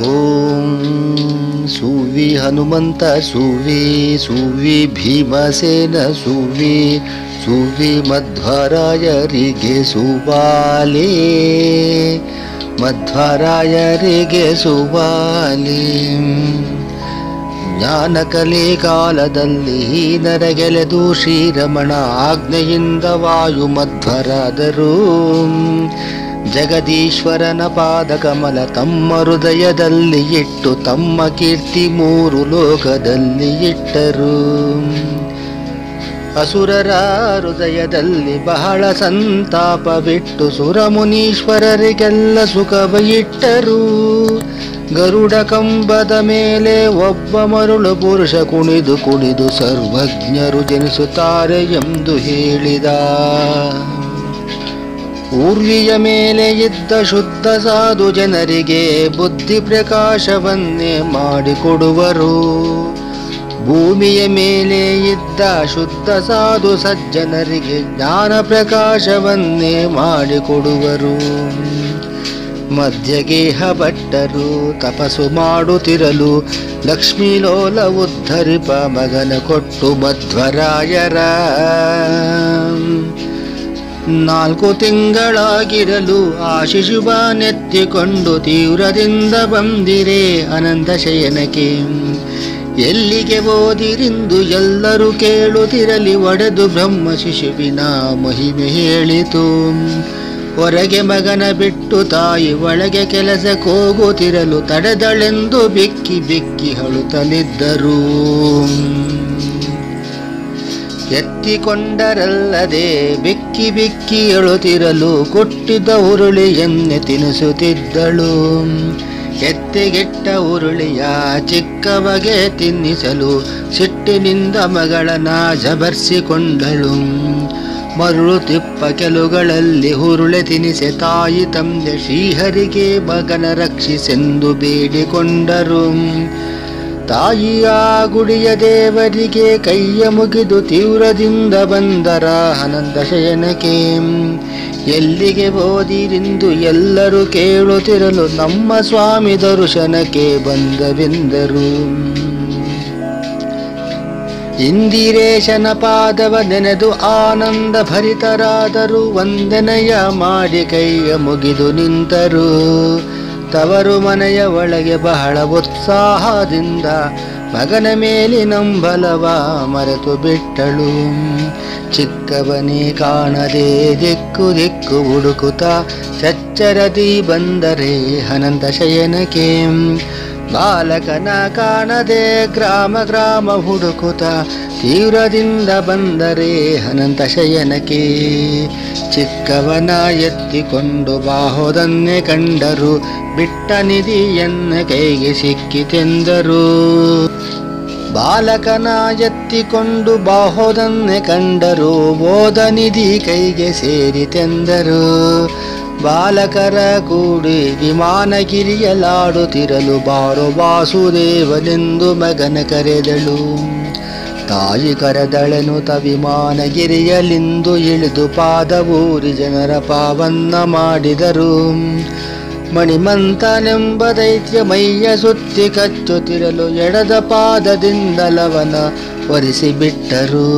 ಓಂ ಸುವಿ ಹನುಮಂತ ಸುವಿ ಸುವಿ ಭೀಮಸೇನ ಸುವಿ ಸುವಿ ಮಧ್ವರಾಯರಿಗೆ ಸುಬಾಲೆ ಮಧ್ವರಾಯರಿಗೆ ಸುಬಾಲೆ. ಜ್ಞಾನಕಲೆ ಕಾಲದಲ್ಲಿ ನರಗೆಲೆದು ಶ್ರೀರಮಣ ಆಜ್ಞೆಯಿಂದ ವಾಯು ಮಧ್ವರಾದರು. ಜಗದೀಶ್ವರನ ಪಾದಕಮಲ ತಮ್ಮ ಹೃದಯದಲ್ಲಿ ಇಟ್ಟು ತಮ್ಮ ಕೀರ್ತಿ ಮೂರು ಲೋಕದಲ್ಲಿ ಇಟ್ಟರು. ಅಸುರರ ಹೃದಯದಲ್ಲಿ ಬಹಳ ಸಂತಾಪವಿಟ್ಟು ಸುರಮುನೀಶ್ವರರಿಗೆಲ್ಲ ಸುಖವ ಇಟ್ಟರು. ಗರುಡ ಕಂಬದ ಮೇಲೆ ಒಬ್ಬ ಮರುಳು ಪುರುಷ ಕುಣಿದು ಕುಣಿದು ಸರ್ವಜ್ಞರು ಜನಿಸುತ್ತಾರೆ ಎಂದು ಹೇಳಿದ. ಊರ್ವಿಯ ಮೇಲೆ ಇದ್ದ ಶುದ್ಧ ಸಾಧು ಜನರಿಗೆ ಬುದ್ಧಿ ಪ್ರಕಾಶವನ್ನೇ ಮಾಡಿಕೊಡುವರು. ಭೂಮಿಯ ಮೇಲೆ ಇದ್ದ ಶುದ್ಧ ಸಾಧು ಸಜ್ಜನರಿಗೆ ಜ್ಞಾನ ಪ್ರಕಾಶವನ್ನೇ ಮಾಡಿಕೊಡುವರು. ಮಧ್ಯಗೇಹ ಭಟ್ಟರು ತಪಸ್ಸು ಮಾಡುತ್ತಿರಲು ಲಕ್ಷ್ಮೀಲೋಲ ಉದ್ಧರಿಪ ಮಗನ ಕೊಟ್ಟು ಮಧ್ವರಾಯರ. 4 ತಿಂಗಳಾಗಿರಲು ಆ ಶಿಶುಬನೆತ್ತಿಕೊಂಡು ತೀವ್ರದಿಂದ ಬಂದಿರೆ ಅನಂತ ಶಯನಕ್ಕೆ. ಎಲ್ಲಿಗೆ ಓದಿರಿಂದು ಎಲ್ಲರೂ ಕೇಳುತ್ತಿರಲಿ ಒಡೆದು ಬ್ರಹ್ಮ ಶಿಶುವಿನ ಮಹಿಮೆ ಹೇಳಿತು. ಹೊರಗೆ ಮಗನ ಬಿಟ್ಟು ತಾಯಿ ಒಳಗೆ ಕೆಲಸಕ್ಕೆ ಹೋಗುತ್ತಿರಲು ತಡೆದಳೆಂದು ಬಿಕ್ಕಿ ಬಿಕ್ಕಿ ಅಳುತ್ತಲಿದ್ದರು. ಎತ್ತಿಕೊಂಡರಲ್ಲದೆ ಬಿಕ್ಕಿ ಬಿಕ್ಕಿ ಅಳುತ್ತಿರಲು ಕೊಟ್ಟಿದ್ದ ಉರುಳಿಯನ್ನೇ ತಿನ್ನಿಸುತ್ತಿದ್ದಳು. ಎತ್ತಿಗೆಟ್ಟ ಉರುಳಿಯ ಚಿಕ್ಕವಗೆ ತಿನ್ನಿಸಲು ಸಿಟ್ಟಿನಿಂದ ಮಗಳನ್ನ ಜಬರ್ಸಿಕೊಂಡಳು. ಮರುಳು ತಿಪ್ಪ ಕೆಲುಗಳಲ್ಲಿ ಹುರುಳೆ ತಿನಿಸೆ ತಾಯಿ ತಂದೆ ಶ್ರೀಹರಿಗೆ ಮಗನ ರಕ್ಷಿಸೆಂದು ಬೇಡಿಕೊಂಡರು. ತಾಯಿಯ ಗುಡಿಯ ದೇವರಿಗೆ ಕೈಯ ಮುಗಿದು ತೀವ್ರದಿಂದ ಬಂದರ ಅನಂತ ಶಯನಕ್ಕೆ. ಎಲ್ಲಿಗೆ ಓದಿರಿಂದು ಎಲ್ಲರೂ ಕೇಳುತ್ತಿರಲು ನಮ್ಮ ಸ್ವಾಮಿ ದರ್ಶನಕ್ಕೆ ಬಂದವೆಂದರು. ಇಂದಿರೇಶನ ಪಾದವ ನೆನೆದು ಆನಂದ ಭರಿತರಾದರು. ವಂದನೆಯ ಮಾಡಿ ಕೈಯ ಮುಗಿದು ನಿಂತರು. ತವರು ಮನೆಯ ಒಳಗೆ ಬಹಳ ಉತ್ಸಾಹದಿಂದ ಮಗನ ಮೇಲಿನಂಬಲವ ಮರೆತು ಬಿಟ್ಟಳು. ಚಿಕ್ಕವನೇ ಕಾಣದೆ ದಿಕ್ಕು ದಿಕ್ಕು ಹುಡುಕುತ್ತ ಚಚ್ಚರದಿ ಬಂದರೆ ಅನಂತ ಶಯನಕ್ಕೆ. ಬಾಲಕನ ಕಾಣದೆ ಗ್ರಾಮ ಗ್ರಾಮ ಹುಡುಕುತ್ತ ತೀವ್ರದಿಂದ ಬಂದರೆ ಅನಂತ ಶಯನಕ್ಕೆ. ಚಿಕ್ಕವನ ಎತ್ತಿಕೊಂಡು ಬಾಹುದನ್ನೇ ಕಂಡರು. ಬಿಟ್ಟ ನಿಧಿಯನ್ನ ಕೈಗೆ ಸಿಕ್ಕಿತೆಂದರು. ಬಾಲಕನ ಎತ್ತಿಕೊಂಡು ಬಾಹುದನ್ನೇ ಕಂಡರು. ಬೋಧ ನಿಧಿ ಕೈಗೆ ಸೇರಿತೆಂದರು. ಬಾಲಕರ ಕೂಡಿ ವಿಮಾನಗಿರಿಯಲಾಡುತ್ತಿರಲು ಬಾರೋ ವಾಸುದೇವನೆಂದು ಮಗನ ಕರೆದಳು. ತಾಯಿ ಕರೆದಳೆನು ವಿಮಾನಗಿರಿಯಲಿಂದು ಇಳಿದು ಪಾದವೂರಿ ಜನರ ಪಾವನ್ನ ಮಾಡಿದರು. ಮಣಿಮಂತನೆಂಬ ದೈತ್ಯ ಮೈಯ ಸುತ್ತಿ ಕಚ್ಚುತ್ತಿರಲು ಎಡದ ಪಾದದಿಂದಲವನ ಒರೆಸಿಬಿಟ್ಟರು.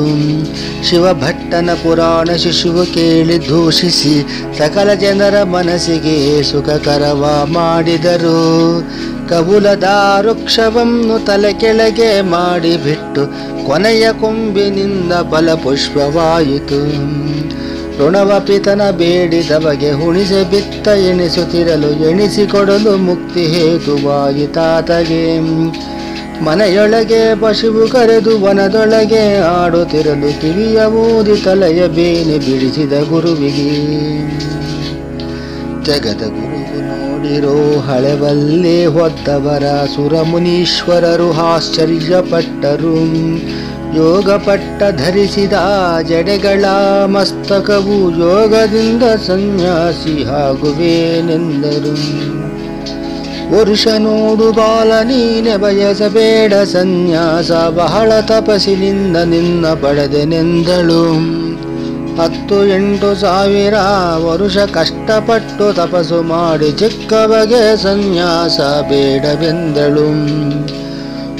ಶಿವಭಟ್ಟನ ಪುರಾಣ ಶಿಶುವು ಕೇಳಿ ದೂಷಿಸಿ ಸಕಲ ಜನರ ಮನಸ್ಸಿಗೆ ಸುಖಕರವ ಮಾಡಿದರು. ಕವುಲದ ವೃಕ್ಷವನ್ನು ತಲೆ ಕೆಳಗೆ ಮಾಡಿಬಿಟ್ಟು ಕೊನೆಯ ಕೊಂಬಿನಿಂದ ಫಲಪುಷ್ಪವಾಯಿತು. ಋಣವ ಪಿತನ ಬೇಡಿದವಗೆ ಹುಣಿಸೆ ಬಿತ್ತ ಎಣಿಸುತ್ತಿರಲು ಎಣಿಸಿಕೊಡಲು ಮುಕ್ತಿ ಹೇತುವಾಯಿತಾತಗೆ. ಮನೆಯೊಳಗೆ ಪಶುವು ಕರೆದು ವನದೊಳಗೆ ಆಡುತ್ತಿರಲು ಕಿವಿಯ ಊದಿ ತಲೆಯ ಬೇನೆ ಬಿಡಿಸಿದ ಗುರುವಿಗೆ. ಜಗದ ಗುರುವು ನೋಡಿರೋ ಹಳೆವಲ್ಲೇ ಹೊದ್ದವರ ಸುರಮುನೀಶ್ವರರು ಆಶ್ಚರ್ಯಪಟ್ಟರು. ಯೋಗ ಪಟ್ಟ ಧರಿಸಿದ ಜಡೆಗಳ ಮಸ್ತಕವು ಯೋಗದಿಂದ ಸನ್ಯಾಸಿ ಆಗುವೇನೆಂದರು. ವರುಷ ನೋಡು ಬಾಲ ನೀನೆ ಬಯಸಬೇಡ ಸನ್ಯಾಸ, ಬಹಳ ತಪಸ್ಸಿನಿಂದ ನಿನ್ನ ಪಡೆದೆನೆಂದಳು. 10,000 ವರುಷ ಕಷ್ಟಪಟ್ಟು ತಪಸ್ಸು ಮಾಡಿ ಚಿಕ್ಕ ಬಗೆ ಸನ್ಯಾಸ ಬೇಡವೆಂದಳು.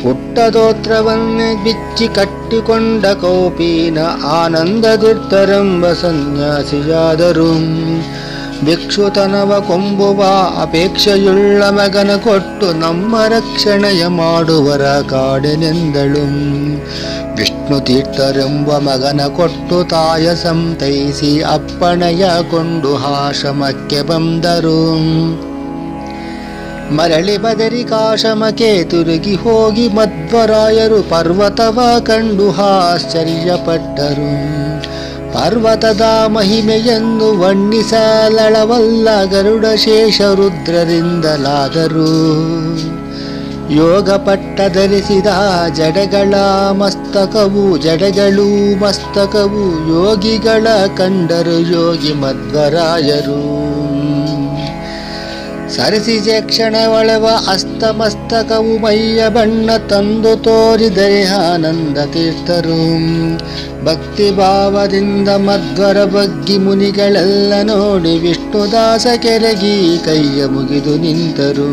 ಹುಟ್ಟದೋತ್ರವನ್ನೇ ಬಿಚ್ಚಿ ಕಟ್ಟಿಕೊಂಡ ಕೌಪೀನ ಆನಂದತೀರ್ಥರೆಂಬ ಸನ್ಯಾಸಿಯಾದರು. ಭಿಕ್ಷುತನವ ಕೊಂಬುವ ಅಪೇಕ್ಷೆಯುಳ್ಳ ಮಗನ ಕೊಟ್ಟು ನಮ್ಮ ರಕ್ಷಣೆಯ ಮಾಡುವರ ಕಾಡೆನೆಂದಳು. ವಿಷ್ಣು ತೀರ್ಥರೆಂಬ ಮಗನ ಕೊಟ್ಟು ತಾಯ ಸಂತೈಸಿ ಅಪ್ಪಣೆಯ ಕೊಂಡು ಆಶ್ರಮಕ್ಕೆ ಬಂದರು. ಮರಳಿ ಬದರಿಕಾಶ್ರಮಕ್ಕೆ ತಿರುಗಿ ಹೋಗಿ ಮಧ್ವರಾಯರು ಪರ್ವತವ ಕಂಡು ಆಶ್ಚರ್ಯಪಟ್ಟರು. ಪರ್ವತದ ಮಹಿಮೆಯನ್ನು ವರ್ಣಿಸಲಳವಲ್ಲ ಗರುಡ ಶೇಷ ರುದ್ರರಿಂದಲಾದರು. ಯೋಗ ಪಟ್ಟ ಧರಿಸಿದ ಜಡೆಗಳು ಮಸ್ತಕವು ಯೋಗಿಗಳ ಕಂಡರು ಯೋಗಿ ಮಧ್ವರಾಯರು. ಸರಸಿಜೆ ಕ್ಷಣ ಒಳವ ಅಸ್ತಮಸ್ತಕವು ಮೈಯ ಬಣ್ಣ ತಂದು ತೋರಿದರೆ ಆನಂದ ತೀರ್ಥರು. ಭಕ್ತಿ ಭಾವದಿಂದ ಮಧ್ವರ ಬಗ್ಗಿ ಮುನಿಗಳೆಲ್ಲ ನೋಡಿ ವಿಷ್ಣುದಾಸ ಕೆರಗಿ ಕೈಯ ಮುಗಿದು ನಿಂತರು.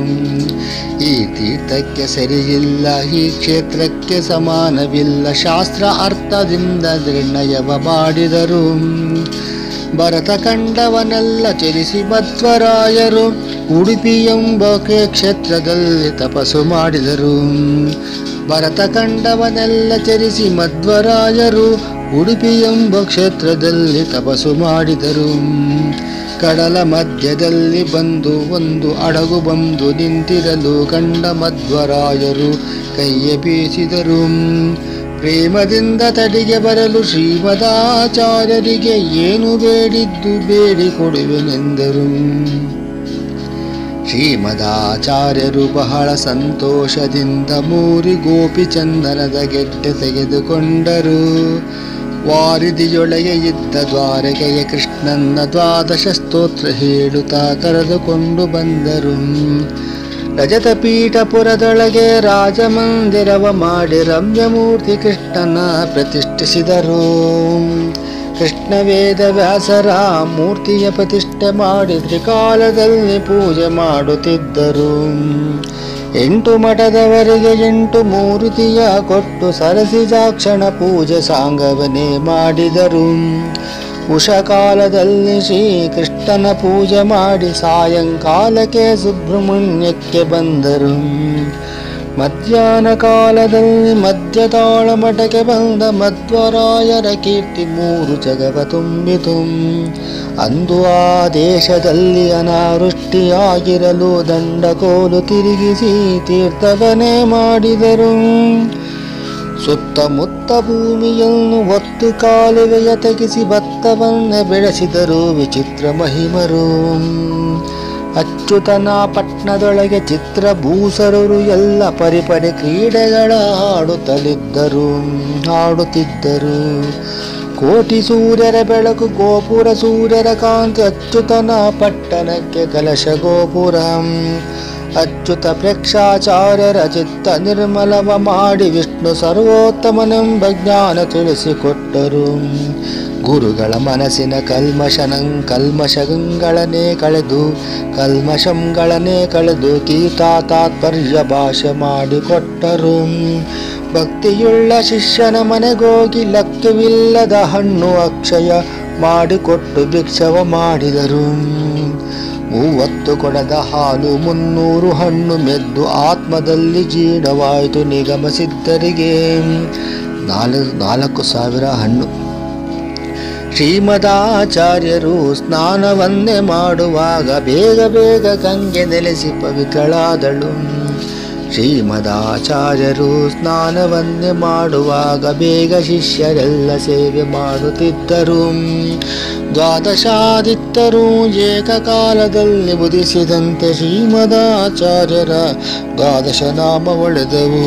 ಈ ತೀರ್ಥಕ್ಕೆ ಸರಿಯಿಲ್ಲ, ಈ ಕ್ಷೇತ್ರಕ್ಕೆ ಸಮಾನವಿಲ್ಲ, ಶಾಸ್ತ್ರ ಅರ್ಥದಿಂದ ನಿರ್ಣಯವ ಮಾಡಿದರು. ಭರತ ಕಂಡವನೆಲ್ಲ ಚರಿಸಿ ಮಧ್ವರಾಯರು ಉಡುಪಿ ಎಂಬ ಕ್ಷೇತ್ರದಲ್ಲಿ ತಪಸ್ಸು ಮಾಡಿದರು. ಭರತ ಕಂಡವನೆಲ್ಲ ಚರಿಸಿ ಮಧ್ವರಾಯರು ಉಡುಪಿ ಎಂಬ ಕ್ಷೇತ್ರದಲ್ಲಿ ತಪಸ್ಸು ಮಾಡಿದರು. ಕಡಲ ಮಧ್ಯದಲ್ಲಿ ಬಂದು ಒಂದು ಹಡಗು ಬಂದು ನಿಂತಿರಲು ಕಂಡ ಮಧ್ವರಾಯರು ಕೈಯ ಬೀಸಿದರು. ಪ್ರೇಮದಿಂದ ತಡೆಗೆ ಬರಲು ಶ್ರೀಮದಾಚಾರ್ಯರಿಗೆ ಏನು ಬೇಡಿದ್ದು ಬೇಡಿಕೊಡುವೆನೆಂದರು. ಶ್ರೀಮದಾಚಾರ್ಯರು ಬಹಳ ಸಂತೋಷದಿಂದ 3 ಗೋಪಿ ಚಂದನದ ಗೆಡ್ಡೆ ತೆಗೆದುಕೊಂಡರು. ವಾರಿದಿಯೊಳಗೆ ಇದ್ದ ದ್ವಾರಕೆಯ ಕೃಷ್ಣನ 12 ಸ್ತೋತ್ರ ಹೇಳುತ್ತಾ ಕರೆದುಕೊಂಡು ಬಂದರು. ರಜತ ಪೀಠಪುರದೊಳಗೆ ರಾಜಮಂದಿರವ ಮಾಡಿ ರಮ್ಯಮೂರ್ತಿ ಕೃಷ್ಣನ ಪ್ರತಿಷ್ಠಿಸಿದರು. ಕೃಷ್ಣ ವೇದ ವ್ಯಾಸರ ಮೂರ್ತಿಯ ಪ್ರತಿಷ್ಠೆ ಮಾಡಿ ತ್ರಿಕಾಲದಲ್ಲಿ ಪೂಜೆ ಮಾಡುತ್ತಿದ್ದರು. 8 ಮಠದವರೆಗೆ 8 ಮೂರ್ತಿಯ ಕೊಟ್ಟು ಸರಸಿಜಾಕ್ಷಣ ಪೂಜೆ ಸಾಂಗವನೇ ಮಾಡಿದರು. ಉಷಕಾಲದಲ್ಲಿ ಶ್ರೀಕೃಷ್ಣನ ಪೂಜೆ ಮಾಡಿ ಸಾಯಂಕಾಲಕ್ಕೆ ಸುಬ್ರಹ್ಮಣ್ಯಕ್ಕೆ ಬಂದರು. ಮಧ್ಯಾಹ್ನ ಕಾಲದಲ್ಲಿ ಮಧ್ಯತಾಳ ಮಠಕ್ಕೆ ಬಂದ ಮಧ್ವರಾಯರ ಕೀರ್ತಿ 3 ಜಗವ ತುಂಬಿತು. ಅಂದು ಆ ದೇಶದಲ್ಲಿ ಅನಾವೃಷ್ಟಿಯಾಗಿರಲು ದಂಡಕೋಲು ತಿರುಗಿಸಿ ತೀರ್ಥವನೇ ಮಾಡಿದರು. ಸುತ್ತಮುತ್ತ ಭೂಮಿಯನ್ನು ಒತ್ತು ಕಾಲುವೆಯ ತೆಗೆಸಿ ಭತ್ತವನ್ನೇ ಬೆಳೆಸಿದರು ವಿಚಿತ್ರ ಮಹಿಮರು. ಅಚ್ಯುತನ ಪಟ್ಟಣದೊಳಗೆ ಚಿತ್ರಭೂಸರರು ಎಲ್ಲ ಪರಿಪರಿ ಕ್ರೀಡೆಗಳ ಆಡುತ್ತಿದ್ದರು. ಕೋಟಿ ಸೂರ್ಯರ ಬೆಳಕು ಗೋಪುರ ಸೂರ್ಯರ ಕಾಂತಿ ಅಚ್ಯುತನ ಪಟ್ಟಣಕ್ಕೆ ಕಲಶ ಗೋಪುರ. ಅಚ್ಯುತ ಪ್ರೇಕ್ಷಾಚಾರ್ಯರ ಚಿತ್ತ ನಿರ್ಮಲವ ಮಾಡಿ ವಿಷ್ಣು ಸರ್ವೋತ್ತಮನೆಂಬ ಜ್ಞಾನ ತಿಳಿಸಿಕೊಟ್ಟರು. ಗುರುಗಳ ಮನಸ್ಸಿನ ಕಲ್ಮಶಗಳನ್ನೇ ಕಳೆದು ಗೀತಾ ತಾತ್ಪರ್ಯ ಭಾಷೆ ಮಾಡಿಕೊಟ್ಟರು. ಭಕ್ತಿಯುಳ್ಳ ಶಿಷ್ಯನ ಮನೆಗೋಗಿ ಲೆಕ್ಕವಿಲ್ಲದ ಹಣ್ಣು ಅಕ್ಷಯ ಮಾಡಿಕೊಟ್ಟು ಭಿಕ್ಷವ ಮಾಡಿದರು. 30 ಕೊಡದ ಹಾಲು 300 ಹಣ್ಣು ಮೆದ್ದು ಆತ್ಮದಲ್ಲಿ ಜೀರ್ಣವಾಯಿತು ನಿಗಮ ಸಿದ್ಧರಿಗೆ 4,000 ಹಣ್ಣು. ಶ್ರೀಮದಾಚಾರ್ಯರು ಸ್ನಾನವನ್ನೇ ಮಾಡುವಾಗ ಬೇಗ ಗಂಗೆ ನೆಲೆಸಿ ಪವಿತ್ರಳಾದಳು. ಶ್ರೀಮದಾಚಾರ್ಯರು ಸ್ನಾನವನ್ನೇ ಮಾಡುವಾಗ ಬೇಗ ಶಿಷ್ಯರೆಲ್ಲ ಸೇವೆ ಮಾಡುತ್ತಿದ್ದರು. 12 ಆದಿತ್ಯರು ಏಕಕಾಲದಲ್ಲಿ ಉದಿಸಿದಂತೆ ಶ್ರೀಮದಾಚಾರ್ಯರ 12 ನಾಮ ಒಳೆದವು.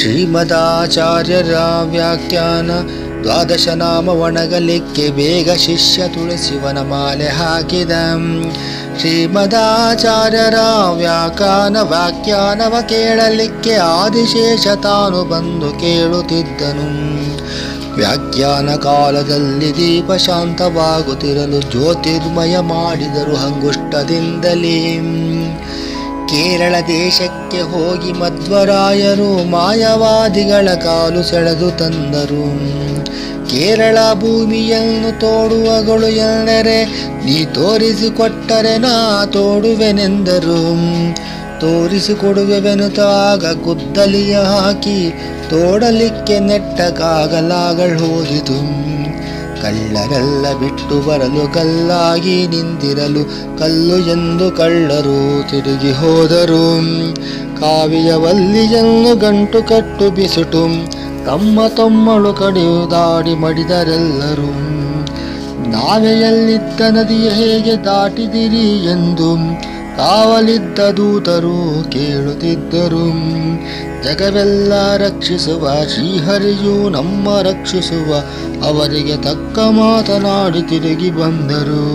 ಶ್ರೀಮದಾಚಾರ್ಯರ ವ್ಯಾಖ್ಯಾನ 12 ನಾಮ ಒಣಗಲಿಕ್ಕೆ ಬೇಗ ಶಿಷ್ಯ ತುಳಸಿ ವನಮಾಲೆ ಹಾಕಿದ. ಶ್ರೀಮದಾಚಾರ್ಯರ ವ್ಯಾಖ್ಯಾನವ ಕೇಳಲಿಕ್ಕೆ ಆದಿಶೇಷ ತಾನು ಬಂದು ಕೇಳುತ್ತಿದ್ದನು. ವ್ಯಾಖ್ಯಾನ ಕಾಲದಲ್ಲಿ ದೀಪ ಶಾಂತವಾಗುತ್ತಿರಲು ಜ್ಯೋತಿರ್ಮಯ ಮಾಡಿದರು ಅಂಗುಷ್ಟದಿಂದಲೇ. ಕೇರಳ ದೇಶಕ್ಕೆ ಹೋಗಿ ಮಧ್ವರಾಯರು ಮಾಯವಾದಿಗಳ ಕಾಲು ಸೆಳೆದು ತಂದರು. ಕೇರಳ ಭೂಮಿಯನ್ನು ತೋಡುವಗಳು ಎಂದರೆ ನೀ ತೋರಿಸಿಕೊಟ್ಟರೆ ನಾ ತೋಡುವೆನೆಂದರು. ತೋರಿಸಿಕೊಡುವೆವೆನುತ್ತಾಗ ಗುದ್ದಲಿಯ ಹಾಕಿ ತೋಡಲಿಕ್ಕೆ ನೆಟ್ಟ ಕಾಗಲಾಗಳು ಹೋದಿತು. ಕಳ್ಳರೆಲ್ಲ ಬಿಟ್ಟು ಬರಲು ಕಲ್ಲಾಗಿ ನಿಂತಿರಲು ಕಲ್ಲು ಎಂದು ಕಳ್ಳರು ತಿರುಗಿ ಹೋದರು. ಕಾವಿಯ ವಲ್ಲಿಯನ್ನು ಗಂಟು ಕಟ್ಟು ಬಿಸುಟು ತಮ್ಮ ತಮ್ಮಳು ಕಡಿಯುದಾಡಿ ಮಡಿದರೆಲ್ಲರೂ. ನಾವೆಯಲ್ಲಿದ್ದ ನದಿಯ ಹೇಗೆ ದಾಟಿದಿರಿ ಎಂದು ಕಾವಲಿದ್ದ ದೂತರು ಕೇಳುತ್ತಿದ್ದರು. ಜಗವೆಲ್ಲ ರಕ್ಷಿಸುವ ಶ್ರೀಹರಿಯು ನಮ್ಮ ರಕ್ಷಿಸುವ ಅವರಿಗೆ ತಕ್ಕ ಮಾತನಾಡಿ ತಿರುಗಿ ಬಂದರು.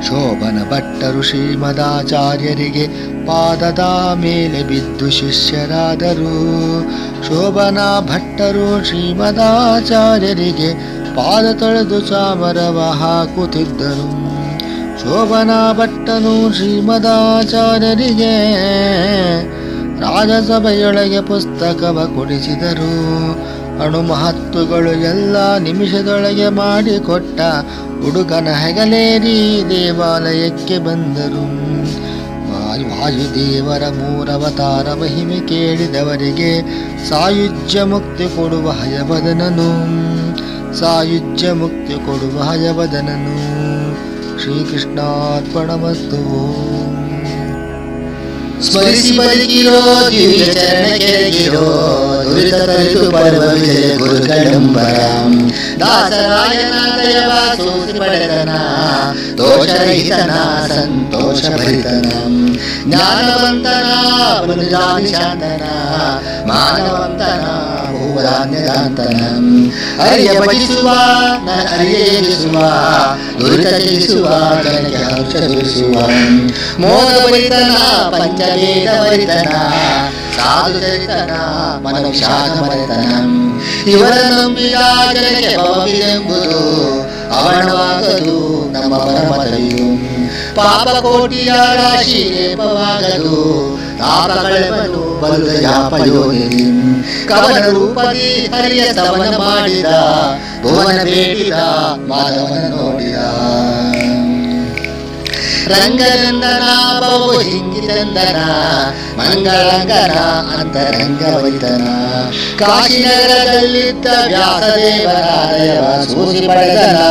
ಶೋಭನ ಭಟ್ಟರು ಶ್ರೀಮದಾಚಾರ್ಯರಿಗೆ ಪಾದದ ಮೇಲೆ ಬಿದ್ದು ಶಿಷ್ಯರಾದರು. ಶೋಭನ ಭಟ್ಟರು ಶ್ರೀಮದಾಚಾರ್ಯರಿಗೆ ಪಾದ ತೊಳೆದು ಚಾಮರವ ಹಾಕುತ್ತಿದ್ದರು. ಶೋಭನ ಭಟ್ಟನು ಶ್ರೀಮದಾಚಾರ್ಯರಿಗೆ ರಾಜಸಭೆಯೊಳಗೆ ಪುಸ್ತಕವ ಕೊಡಿಸಿದರು. ಅಣು ಮಹತ್ತುಗಳು ಎಲ್ಲ ನಿಮಿಷದೊಳಗೆ ಮಾಡಿಕೊಟ್ಟ ಹುಡುಗನ ಹೆಗಲೇರಿ ದೇವಾಲಯಕ್ಕೆ ಬಂದರು. ವಾಯುದೇವರ ಮೂರವತಾರ ಮಹಿಮೆ ಕೇಳಿದವರಿಗೆ ಸಾಯುಜ್ಯ ಮುಕ್ತಿ ಕೊಡುವ ಹಯವದನನು. ಸಾಯುಜ್ಯ ಮುಕ್ತಿ ಕೊಡುವ ಹಯವದನನು. ಶ್ರೀಕೃಷ್ಣಾರ್ಪಣಮಸ್ತು. ಸ್ಮರಿಸಿ ಬದುಕಿರೋ ದಿವ್ಯ ಚರಣಕೆರಗಿರೋ ದುರಿತ ತರಿತು ಪರ್ವ ವಿಜಯ ಗುರುಗಳಂಬರ. ದಾಸರಾಯನ ದಯವ ಸೂಸಿ ಪಡೆದನ ದೋಷರಹಿತನ ಸಂತೋಷ ಭರಿತನ. ಜ್ಞಾನವಂತನ ಬಲುದಾನಿ ಶಾಂತನ ಮಾನವಂತನ ಭೂವಧಾನ್ಯದಾಂತನ. ಹರಿಯ ಭಜಿಸುವ ಹರಿಯೇರಿಸುವ ದುರಿತ ತ್ಯಜಿಸುವ ಜನಕ್ಕೆ ಹರ್ಷ ದುರಿಸುವ. ಮೋದ ಭರಿತನ ಪಂಚವೇದ ಭರಿತನ ಸಾಧು ಚರಿತನ ಮನವಿಷಾದ ಮರೆತನ. ಇವರ ನಂಬಿದ ಜನಕ್ಕೆ ಭವವಿದೆಂಬುದು ಅವಣವಾಗದು ನಮ್ಮ ಪರಮತವಿದು. ಪಾಪ ಕೋಟಿಯ ರಾಶಿ ಲೇಪವಾಗದು ತಾಪಗಳೆವನು ಬಲುದ ಯಾಪಯೋಗಿ. ಕವನ ರೂಪದಿ ಹರಿಯ ಸ್ತವನ ಮಾಡಿದ ಭುವನ ಬೇಡಿದ ಮಾಧವನ ನೋಡಿದ. ರಂಗನಂದನ ಬಹು ಹಿಂಗಿದಂದನ ಮಂಗಳಂಗನ ಅಂತರಂಗ ವೈತನ. ಕಾಶಿನಗರದಲ್ಲಿದ್ದ ವ್ಯಾಸದೇವರಾದಯವ ಸೂಸಿ ಪಡೆದನ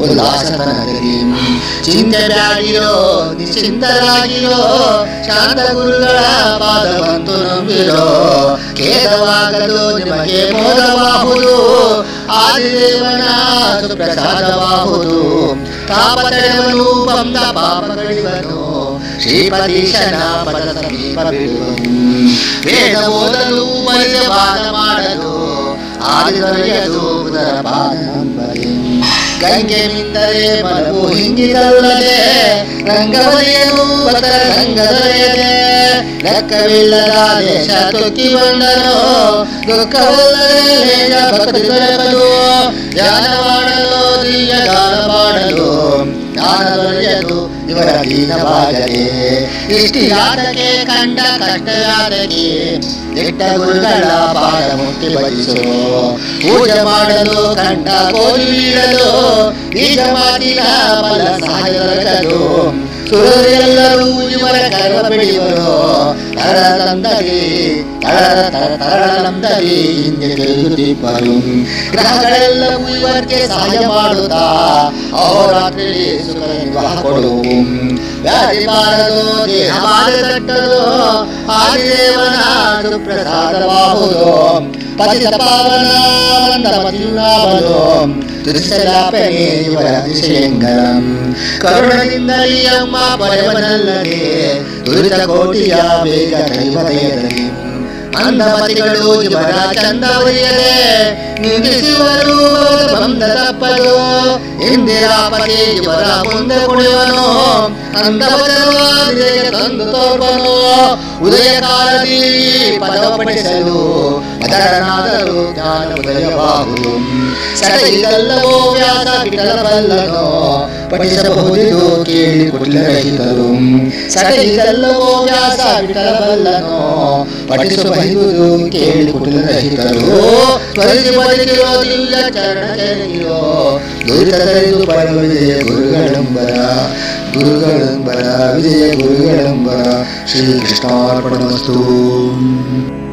ಉಲ್ಲಾಸತನದಲ್ಲಿ. ಚಿಂತೆ ಬ್ಯಾಡಿರೋ ನಿಶ್ಚಿಂತರಾಗಿರೋ ಶಾಂತ ಗುರುಗಳ ಪಾದವಂತು ನಂಬಿರೋ. ಖೇದವಾಗದು ನಿಮಗೆ ಮೋದವಾಹುದು ಆದಿದೇವನ ಸುಪ್ರಸಾದವಾಹುದು. ತಾಪ ತಡೆವನು ಬಂದ ಪಾಪಗಳಿವನು ಶ್ರೀಪತೀಶನ ಪದ ಸಮೀಪ ಬಿಡುವನು. ವೇದ ಓದಲು ಮರಿದ ವಾದ ಮಾಡಲು ಆದಿದೊರೆಯದು ಉದರ ಪಾದ ನಂಬದೆ. ಗಂಗೆ ಮಿಂದರೆ ಮಲವು ಹಿಂಗಿದಲ್ಲದೆ ರಂಗವಲಿಯನು ಬದರ ರಂಗದೊರೆಯದೆ. ಲೆಕ್ಕವಿಲ್ಲದ ದೇಶ ತೊಕ್ಕಿ ಬಂದನು ದುಃಖವಲ್ಲದೆ ಭಕ್ತಿ ದೊರೆಪದು. ಧ್ಯಾನ ಮಾಡಲು ದಿವ್ಯ ಗಾನ ಮಾಡಲು ಜ್ಞಾನ ದೊರೆಯದು ಇವರ ದೀನವಾಗದೆ. ಇಷ್ಟಿಯಾದಕ್ಕೆ ಕಂಡ ಕಷ್ಟಯಾದಕ್ಕೆ ದಿಟ್ಟ ಗುರುಗಳ ಪಾದ ಮುಟ್ಟಿ ಭಜಿಸೋ. ಪೂಜೆ ಮಾಡಲು ಕಂಡ ಕೋರಿ ನೀಡಲು ಬೀಜ ಮಾತಿನ ಫಲ ಸಹಾಯ ದೊರಕದು. ಸುರರೆಲ್ಲರೂ ಇವರ ಕರ್ವ ಬಿಡಿವರು ತರಳಂದರಿ ತರಳಂದರಿ ಹಿಂದೆ ತಿರುಗುತ್ತಿಬ್ಬರು. ಗ್ರಹಗಳೆಲ್ಲವೂ ಇವರಿಗೆ ಸಹಾಯ ಮಾಡುತ್ತಾ ಅಹೋರಾತ್ರಿ ಸುಖ ನಿರ್ವಾಹ ಕೊಡುವು. ವ್ಯಾಧಿ ಬಾರದು ದೇಹ ಬಾಧ ತಟ್ಟದು ಆದಿದೇವನ ಸುಪ್ರಸಾದವಾಹುದು. ಪತಿತ ಪಾವನ ಮಂದಮತಿಯುನಾಬಲು ತುರಿಸಲಾಪನೆ ಇವರ ದಿಶೆಯಂಗರಂ. ಕರುಣದಿಂದಲೇ ಅಮ್ಮ ಪರವನಲ್ಲದೆ ದುರಿತ ಕೋಟಿಯ ಬೇಗ ಕೈವದಯದಲ್ಲಿ. ಮಂದಮತಿಗಳು ಇವರ ಚಂದವರಿಯದೆ ನಿಂದಿಸುವರು ಬಂದ ತಪ್ಪದು ಇಂದಿರಾಪತಿ ಇವರ ಮುಂದೆ ಕುಣಿವನು ಅಂದವರಿಗೆ ತಂದು ತೋರ್ವನು ಉದಯ ಕಾಲದಿ ಪದವ ಪಠಿಸಲು ಅದರನಾದರೂ ಜ್ಞಾನ ಉದಯವಾಗುವುದು ಸಟಗಿದಲ್ಲವೋ ವ್ಯಾಸ ಬಿಡಲಬಲ್ಲನೋ ಪಠಿಸಬಹುದಿದು ಕೇಳಿ ಕುಟಿಲರಹಿತರು ಸಟಗಿದಲ್ಲವೋ ವ್ಯಾಸ ಬಿಡಲಬಲ್ಲನೋ ಪಠಿಸಬಹುದು ಕೇಳಿ ಕುಟಿಲರಹಿತರು ತ್ವರಿಸಿ ಬದುಕಿರೋ ದಿವ್ಯ ಚರಣ ಚರಿಯೋ ದುರಿತರಿದು ಪರಮ ವಿಜಯ ಗುರುಗಳಂಬರ ವಿಜಯ ಗುರುಗಳಂಬರ ಶ್ರೀಕೃಷ್ಣಾರ್ಪಣಮಸ್ತು.